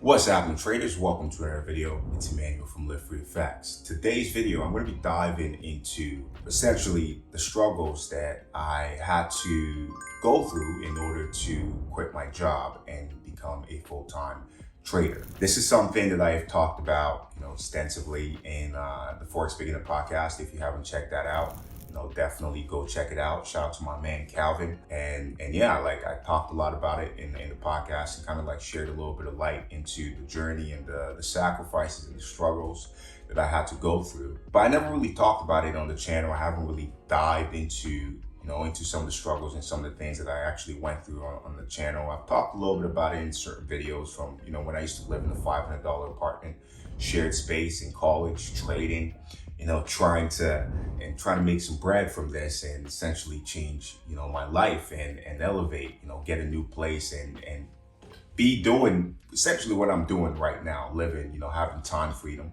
What's happening, traders? Welcome to another video. It's Emmanuel from LiveFree Effects. Today's video, I'm going to be diving into essentially the struggles that I had to go through in order to quit my job and become a full-time trader. This is something that I've talked about, extensively in the Forex Beginner podcast. If you haven't checked that out, definitely go check it out. Shout out to my man Calvin. And yeah, I talked a lot about it in the podcast and kind of shared a little bit of light into the journey and the sacrifices and the struggles that I had to go through. But I never really talked about it on the channel. I haven't really dived into some of the struggles and some of the things that I actually went through on the channel. I've talked a little bit about it in certain videos from, when I used to live in a $500 apartment, shared space in college, trading, trying to make some bread from this and essentially change, my life and elevate, get a new place and be doing essentially what I'm doing right now, living, having time freedom,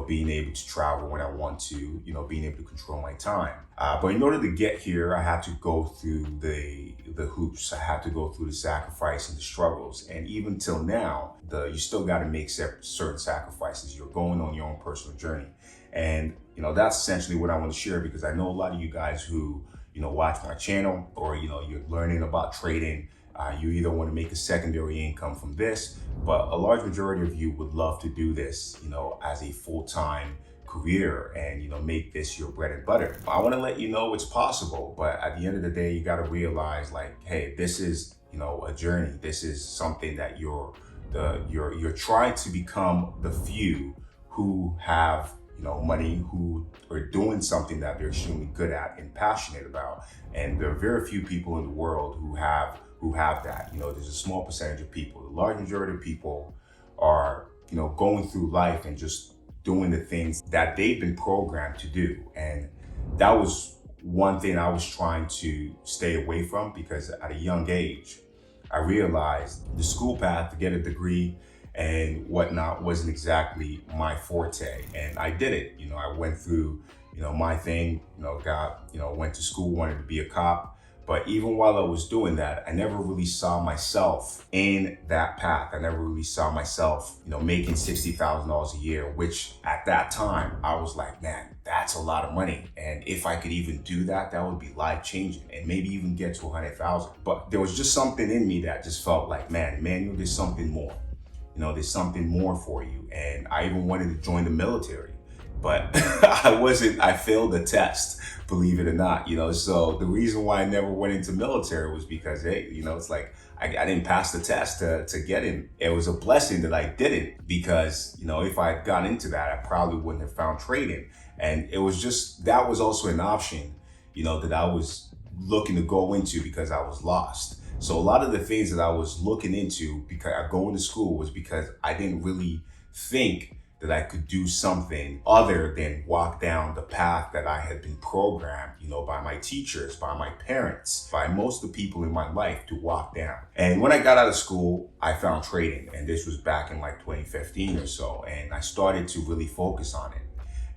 being able to travel when I want to, being able to control my time. But in order to get here, I had to go through the hoops. I had to go through the sacrifice and the struggles. And even till now, you still got to make certain sacrifices. You're going on your own personal journey. And, that's essentially what I want to share, because I know a lot of you guys who, watch my channel or, you're learning about trading. You either want to make a secondary income from this, but a large majority of you would love to do this, as a full-time career and, make this your bread and butter. I want to let you know it's possible, but at the end of the day, you got to realize hey, this is, a journey. This is something that you're trying to become the few who have money, who are doing something that they're extremely good at and passionate about. And there are very few people in the world who have that. There's a small percentage of people. The large majority of people are, going through life and just doing the things that they've been programmed to do. And that was one thing I was trying to stay away from, because at a young age, I realized the school path to get a degree and whatnot wasn't exactly my forte. And I did it. I went through, my thing, went to school, wanted to be a cop. But even while I was doing that, I never really saw myself in that path. I never really saw myself, making $60,000 a year, which at that time I was like, man, that's a lot of money. And if I could even do that, that would be life changing, and maybe even get to 100,000. But there was just something in me that just felt like, man, Emmanuel, there's something more. There's something more for you. And I even wanted to join the military, but I failed the test, believe it or not, so the reason why I never went into military was because, hey, it's like, I didn't pass the test to get in. It was a blessing that I didn't, because, if I had gotten into that, I probably wouldn't have found trading. And it was just, that was also an option, that I was looking to go into because I was lost. So a lot of the things that I was looking into because I go into school was because I didn't really think that I could do something other than walk down the path that I had been programmed, by my teachers, by my parents, by most of the people in my life to walk down. And when I got out of school, I found trading, and this was back in 2015 or so. And I started to really focus on it.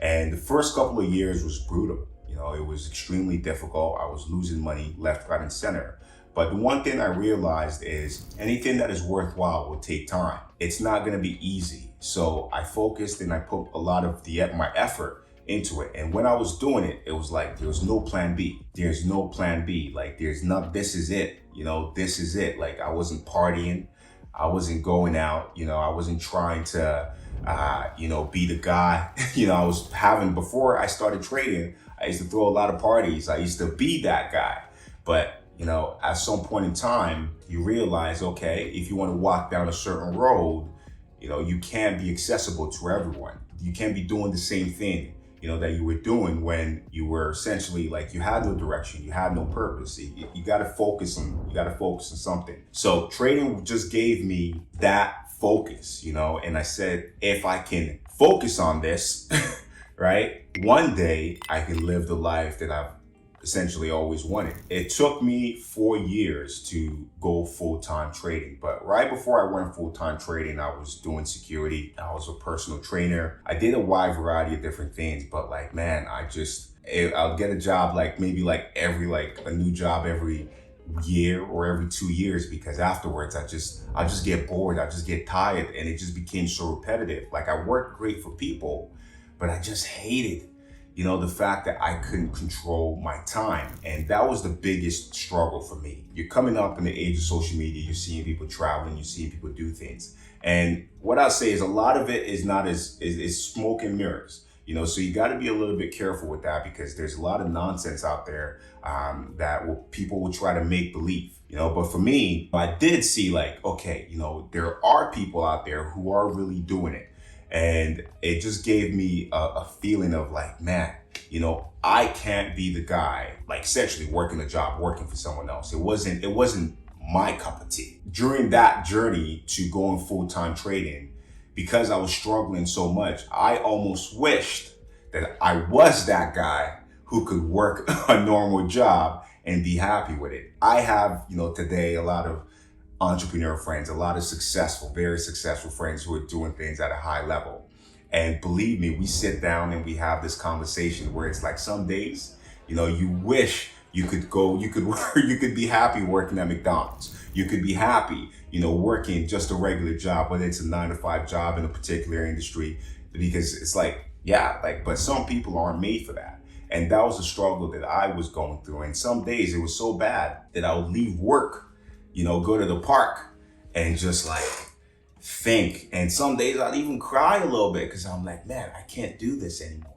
And the first couple of years was brutal. It was extremely difficult. I was losing money left, right, and center. But the one thing I realized is anything that is worthwhile will take time. It's not going to be easy. So I focused and I put a lot of my effort into it. And when I was doing it, it was like, there was no plan B. There's no plan B. This is it. This is it. I wasn't partying. I wasn't going out. I wasn't trying to, be the guy. Before I started trading, I used to throw a lot of parties. I used to be that guy. But at some point in time, you realize, okay, if you want to walk down a certain road, you can't be accessible to everyone. You can't be doing the same thing, that you were doing when you were essentially you had no direction, you had no purpose. You got to focus on something. So trading just gave me that focus, and I said, if I can focus on this, right, one day I can live the life that I've essentially always wanted. It took me 4 years to go full-time trading, but right before I went full-time trading, I was doing security. I was a personal trainer. I did a wide variety of different things, but I'll get a job a new job every year or every 2 years, because afterwards I just get bored, I just get tired, and it just became so repetitive. Like, I worked great for people, but I just hated, the fact that I couldn't control my time. And that was the biggest struggle for me. You're coming up in the age of social media, you're seeing people traveling, you're seeing people do things. And what I say is a lot of it is not is smoke and mirrors. So you got to be a little bit careful with that, because there's a lot of nonsense out there people will try to make believe. But for me, I did see, like, okay, there are people out there who are really doing it. And it just gave me a feeling of like, man, I can't be the guy, like, essentially working a job, working for someone else. It wasn't my cup of tea. During that journey to going full-time trading, because I was struggling so much, I almost wished that I was that guy who could work a normal job and be happy with it. I have, today a lot of entrepreneur friends, a lot of very successful friends who are doing things at a high level. And believe me, we sit down and we have this conversation where it's like, some days, you wish you could work, you could be happy working at McDonald's. You could be happy, working just a regular job, whether it's a 9-to-5 job in a particular industry, because it's like, but some people aren't made for that. And that was a struggle that I was going through. And some days it was so bad that I would leave work, go to the park and just like think. And some days I'd even cry a little bit, because I'm like, man, I can't do this anymore.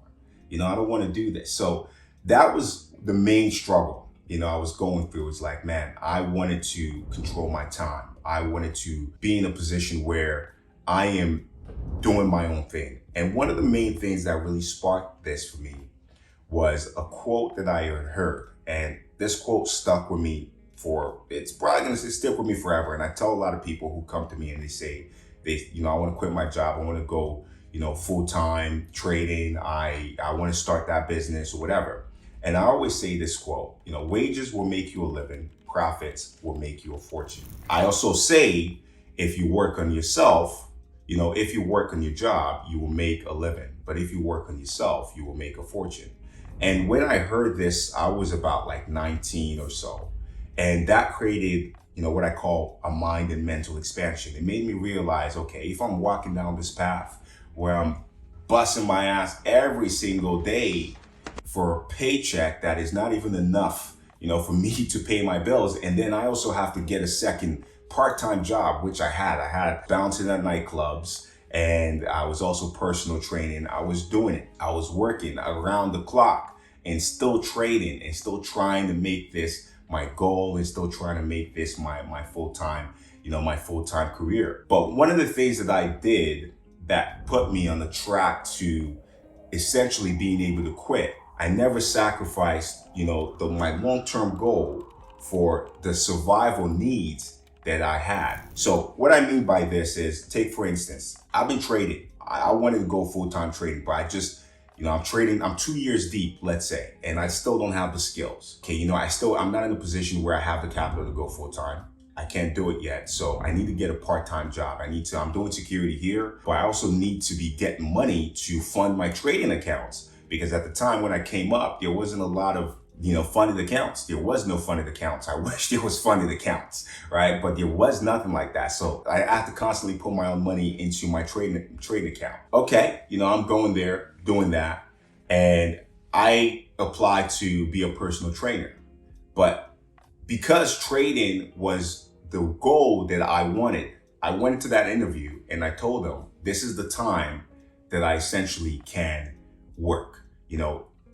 I don't want to do this. So that was the main struggle, I was going through. It's like, man, I wanted to control my time. I wanted to be in a position where I am doing my own thing. And one of the main things that really sparked this for me was a quote that I had heard. And this quote stuck with me it's probably going to stick with me forever. And I tell a lot of people who come to me and they say, I want to quit my job. I want to go, full-time trading. I want to start that business or whatever. And I always say this quote, wages will make you a living, profits will make you a fortune. I also say, if you work on yourself, if you work on your job, you will make a living. But if you work on yourself, you will make a fortune. And when I heard this, I was about like 19 or so. And that created, what I call a mind and mental expansion. It made me realize, okay, if I'm walking down this path where I'm busting my ass every single day for a paycheck that is not even enough, for me to pay my bills. And then I also have to get a second part-time job, which I had bouncing at nightclubs, and I was also personal training. I was doing it. I was working around the clock and still trading and still trying to make this my goal, and still trying to make this my full-time, my full-time career. But one of the things that I did that put me on the track to essentially being able to quit, I never sacrificed, my long-term goal for the survival needs that I had. So what I mean by this is, take for instance, I've been trading. I wanted to go full-time trading, but I just, I'm trading, I'm 2 years deep, let's say, and I still don't have the skills. Okay, I'm not in a position where I have the capital to go full-time. I can't do it yet. So I need to get a part-time job. I'm doing security here, but I also need to be getting money to fund my trading accounts. Because at the time when I came up, there wasn't a lot of, funded accounts. There was no funded accounts. I wish there was funded accounts, right? But there was nothing like that. So I have to constantly put my own money into my trading account. Okay, I'm going there, doing that. And I applied to be a personal trainer. But because trading was the goal that I wanted, I went into that interview and I told them, this is the time that I essentially can work.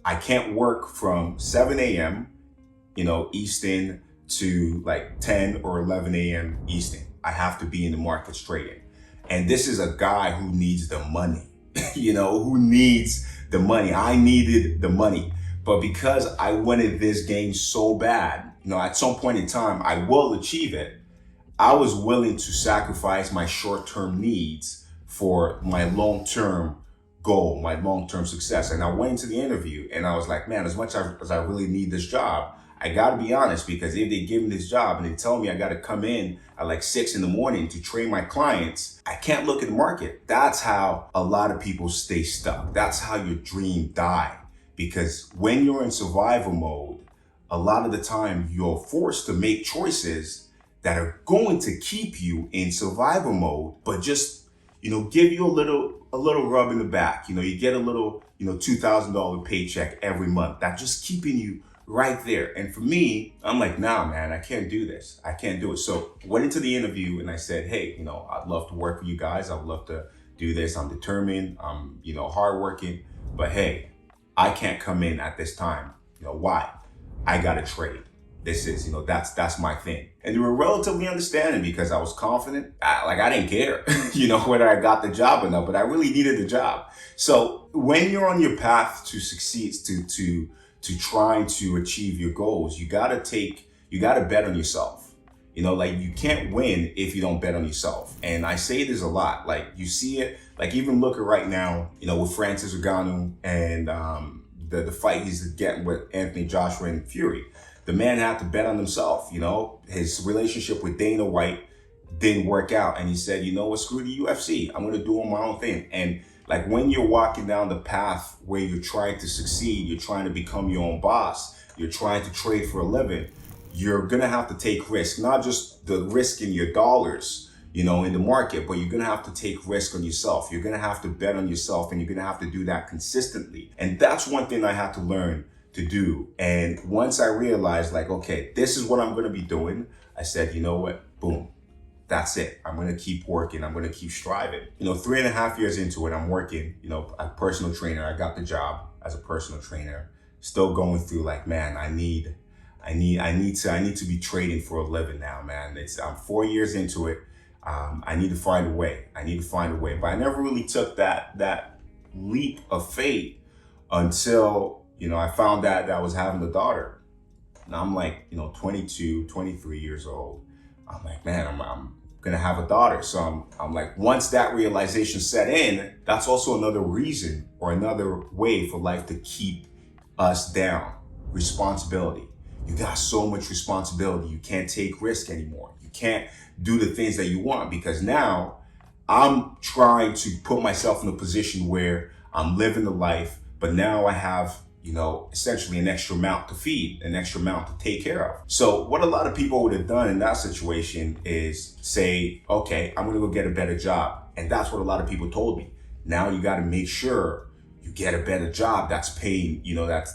I can't work from 7 a.m., Eastern to like 10 or 11 a.m. Eastern. I have to be in the markets trading. And this is a guy who needs the money, who needs the money. I needed the money. But because I wanted this game so bad, at some point in time, I will achieve it. I was willing to sacrifice my short-term needs for my long-term goal, my long-term success. And I went into the interview and I was like, man, as much as I really need this job, I gotta be honest, because if they give me this job and they tell me I gotta come in at like 6 a.m. to train my clients, I can't look at the market. That's how a lot of people stay stuck. That's how your dream die. Because when you're in survival mode, a lot of the time you're forced to make choices that are going to keep you in survival mode, but just, give you a little rub in the back. You get a little, $2,000 paycheck every month. That's just keeping you right there. And for me, I'm like, nah, man, I can't do this. I can't do it. So went into the interview and I said, hey, I'd love to work with you guys. I'd love to do this. I'm determined. I'm, hardworking. But hey, I can't come in at this time. Why? I got to trade. This is, that's my thing. And they were relatively understanding because I was confident. I didn't care, whether I got the job or not, but I really needed the job. So when you're on your path to succeed, to trying to achieve your goals, you got to bet on yourself. You can't win if you don't bet on yourself. And I say this a lot, you see it, even look at right now, with Francis Ngannou and the fight he's getting with Anthony Joshua and Fury. The man had to bet on himself. His relationship with Dana White didn't work out. And he said, what, screw the UFC. I'm going to do my own thing. And when you're walking down the path where you're trying to succeed, you're trying to become your own boss, you're trying to trade for a living, you're going to have to take risk, not just the risk in your dollars, in the market, but you're going to have to take risk on yourself. You're going to have to bet on yourself, and you're going to have to do that consistently. And that's one thing I had to learn to do. And once I realized, okay, this is what I'm going to be doing, I said, you know what, boom, that's it. I'm going to keep working. I'm going to keep striving. 3.5 years into it, I'm working, a personal trainer. I got the job as a personal trainer, still going through man, I need to be trading for a living now, man. I'm 4 years into it. I need to find a way. But I never really took that leap of faith until, I found out that I was having a daughter. And I'm 22, 23 years old. I'm like, man, I'm gonna have a daughter. So I'm like, once that realization set in, that's also another reason or another way for life to keep us down. Responsibility. You got so much responsibility. You can't take risk anymore. You can't do the things that you want, because now I'm trying to put myself in a position where I'm living the life, but now I have, essentially an extra mouth to feed, an extra mouth to take care of. So what a lot of people would have done in that situation is say, okay, I'm going to go get a better job. And that's what a lot of people told me. Now you got to make sure you get a better job that's paying,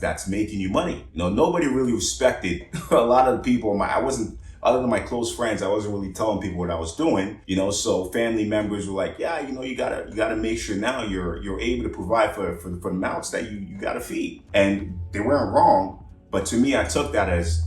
that's making you money. Nobody really respected a lot of the people. Other than my close friends, I wasn't really telling people what I was doing, so family members were like, yeah, you gotta make sure now you're able to provide for the mouths that you gotta feed. And they weren't wrong, but to me, I took that as,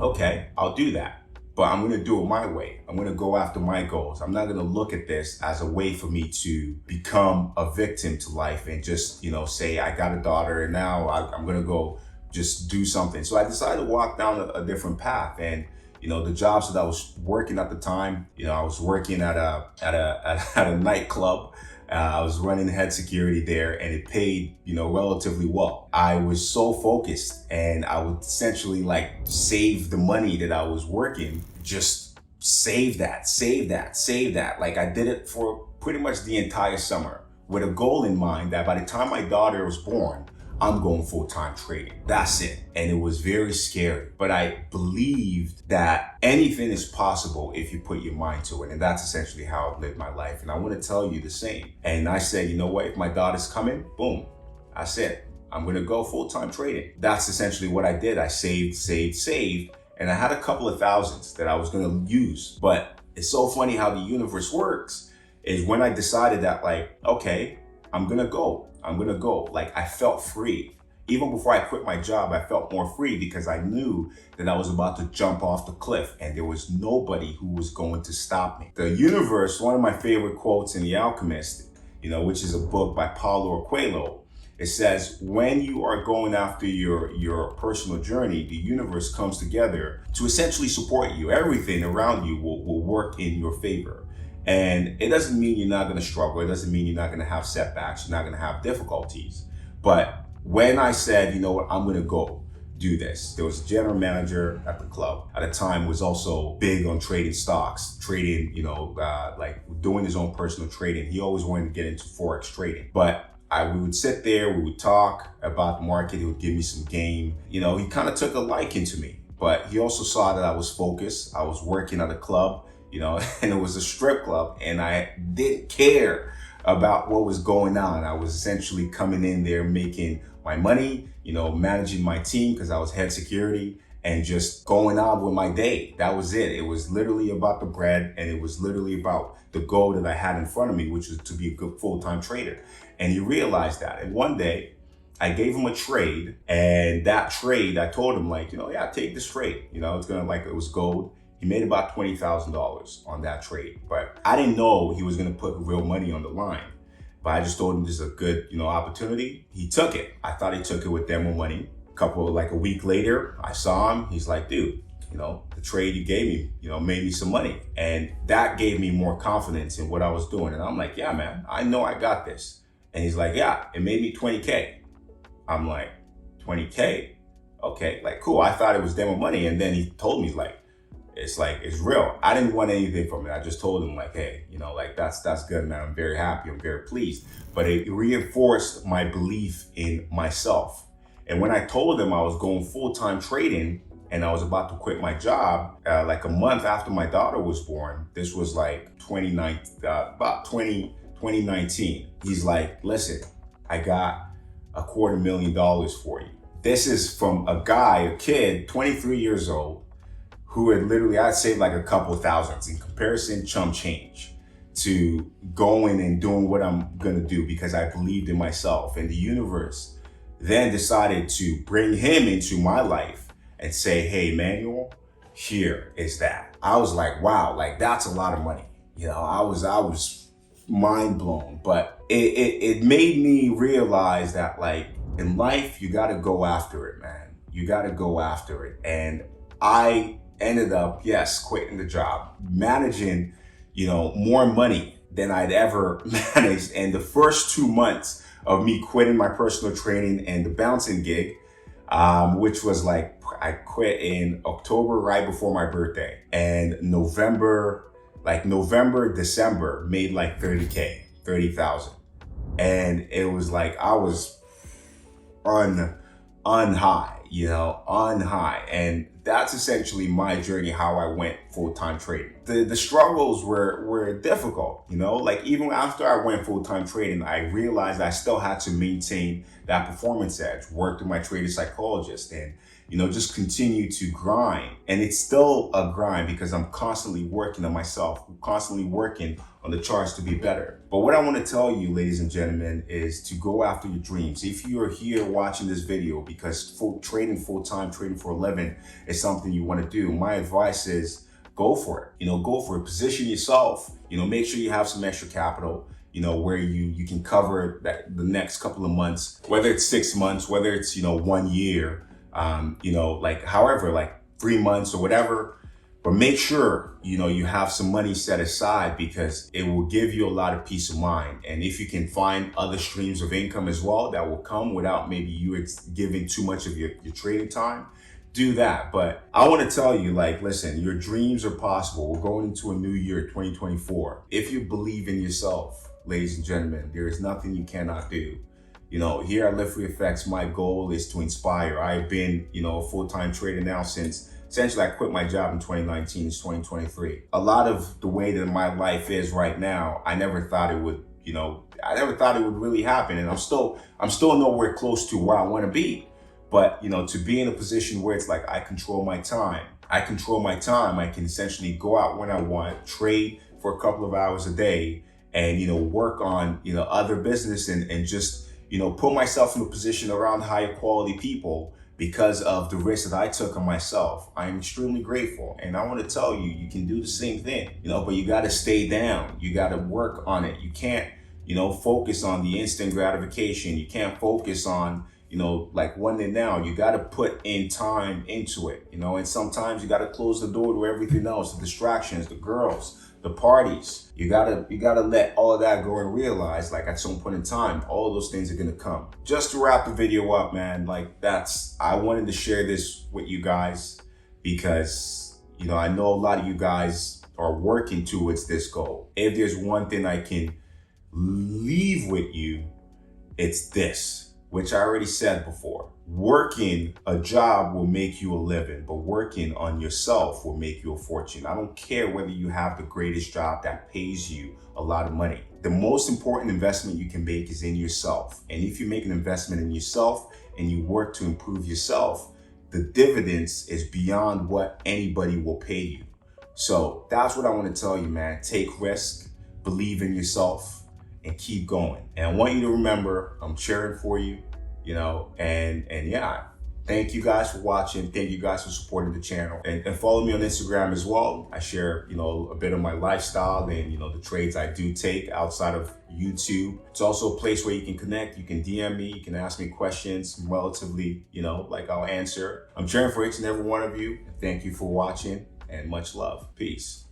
okay, I'll do that, but I'm gonna do it my way. I'm gonna go after my goals. I'm not gonna look at this as a way for me to become a victim to life and just, say I got a daughter and now I'm gonna go just do something. So I decided to walk down a different path. And the jobs that I was working at the time, I was working at a nightclub. I was running head security there, and it paid, relatively well. I was so focused, and I would essentially save the money that I was working, just save that. I did it for pretty much the entire summer with a goal in mind that by the time my daughter was born, I'm going full-time trading. That's it. And it was very scary. But I believed that anything is possible if you put your mind to it. And that's essentially how I've lived my life. And I want to tell you the same. And I said, you know what? If my daughter's coming, boom, that's it. I'm going to go full-time trading. That's essentially what I did. I saved. And I had a couple of thousands that I was going to use. But it's so funny how the universe works is when I decided that okay, I'm going to go. I felt free. Even before I quit my job, I felt more free because I knew that I was about to jump off the cliff and there was nobody who was going to stop me. The universe, one of my favorite quotes in The Alchemist, which is a book by Paulo Coelho, it says, when you are going after your personal journey, the universe comes together to essentially support you. Everything around you will work in your favor. And it doesn't mean you're not going to struggle. It doesn't mean you're not going to have setbacks. You're not going to have difficulties. But when I said, you know what, I'm going to go do this, there was a general manager at the club at the time was also big on trading stocks, trading, doing his own personal trading. He always wanted to get into Forex trading. But we would sit there, we would talk about the market. He would give me some game. You know, he kind of took a liking to me, but he also saw that I was focused. I was working at a club, you know, and it was a strip club, and I didn't care about what was going on. I was essentially coming in there making my money, you know, managing my team because I was head security, and just going on with my day. That was it. It was literally about the bread, and it was literally about the goal that I had in front of me, which was to be a good full-time trader. And he realized that. And one day I gave him a trade, and that trade, I told him, like, you know, yeah, take this trade. You know, it's gonna, like, it was gold. He made about $20,000 on that trade, but I didn't know he was gonna put real money on the line. But I just told him this is a good, you know, opportunity. He took it. I thought he took it with demo money. Like a week later, I saw him. He's like, dude, you know, the trade you gave me, you know, made me some money. And that gave me more confidence in what I was doing. And I'm like, yeah, man, I know I got this. And he's like, yeah, it made me 20K. I'm like, 20K? Okay, like, cool. I thought it was demo money. And then he told me, like, it's real. I didn't want anything from it. I just told him, like, hey, you know, like, that's good, man. I'm very happy. I'm very pleased. But it reinforced my belief in myself. And when I told him I was going full-time trading and I was about to quit my job, like a month after my daughter was born, this was like 2019. He's like, listen, I got $250,000 for you. This is from a kid, 23 years old, who had literally, I'd say like a couple thousands in comparison, chump change, to going and doing what I'm gonna do because I believed in myself. And the universe then decided to bring him into my life and say, hey, Manuel, here is that. I was like, wow, like, that's a lot of money. You know, I was mind blown, but it made me realize that, like, in life, you got to go after it, man. You got to go after it. And I ended up, yes, quitting the job, managing, you know, more money than I'd ever managed. And the first 2 months of me quitting my personal training and the bouncing gig, which was like, I quit in October, right before my birthday. And November, December, made like 30,000. And it was like, I was on high, you know, on high. And that's essentially my journey, how I went full-time trading. The struggles were difficult, you know, like, even after I went full-time trading, I realized I still had to maintain that performance edge, work with my trader psychologist, and, you know, just continue to grind. And it's still a grind because I'm constantly working on myself, constantly working on the charts to be better. But what I want to tell you, ladies and gentlemen, is to go after your dreams. If you are here watching this video because trading full-time, trading for a living is something you want to do, my advice is go for it. You know, go for it. Position yourself. You know, make sure you have some extra capital, you know, where you can cover the next couple of months, whether it's 6 months, whether it's, you know, 1 year, you know, like, however, like 3 months or whatever. But make sure, you know, you have some money set aside, because it will give you a lot of peace of mind. And if you can find other streams of income as well that will come without maybe you giving too much of your trading time, do that. But I want to tell you, like, listen, your dreams are possible. We're going into a new year, 2024. If you believe in yourself, ladies and gentlemen, there is nothing you cannot do. You know, here at LiveFree Effects, my goal is to inspire. I've been, you know, a full-time trader now since essentially I quit my job in 2019. It's 2023. A lot of the way that my life is right now, I never thought it would, you know, I never thought it would really happen. And I'm still nowhere close to where I want to be. But, you know, to be in a position where it's like I control my time. I can essentially go out when I want, trade for a couple of hours a day, and, you know, work on, you know, other business and just, you know, put myself in a position around higher quality people because of the risk that I took on myself. I am extremely grateful. And I want to tell you, you can do the same thing, you know, but you got to stay down. You got to work on it. You can't, you know, focus on the instant gratification. You can't focus on, you know, like one and now. You got to put in time into it, you know, and sometimes you got to close the door to everything else, the distractions, the girls, the parties. You gotta let all of that go and realize, like, at some point in time, all of those things are gonna come. Just to wrap the video up, man, like, I wanted to share this with you guys because, you know, I know a lot of you guys are working towards this goal. If there's one thing I can leave with you, It's this, which I already said before. Working a job will make you a living, but working on yourself will make you a fortune. I don't care whether you have the greatest job that pays you a lot of money. The most important investment you can make is in yourself. And if you make an investment in yourself and you work to improve yourself, the dividends is beyond what anybody will pay you. So that's what I want to tell you, man. Take risk, believe in yourself, and keep going. And I want you to remember, I'm cheering for you, you know, and yeah, thank you guys for watching. Thank you guys for supporting the channel, and follow me on Instagram as well. I share, you know, a bit of my lifestyle and, you know, the trades I do take outside of YouTube. It's also a place where you can connect. You can DM me, you can ask me questions relatively, you know, like I'll answer. I'm cheering for each and every one of you. Thank you for watching and much love. Peace.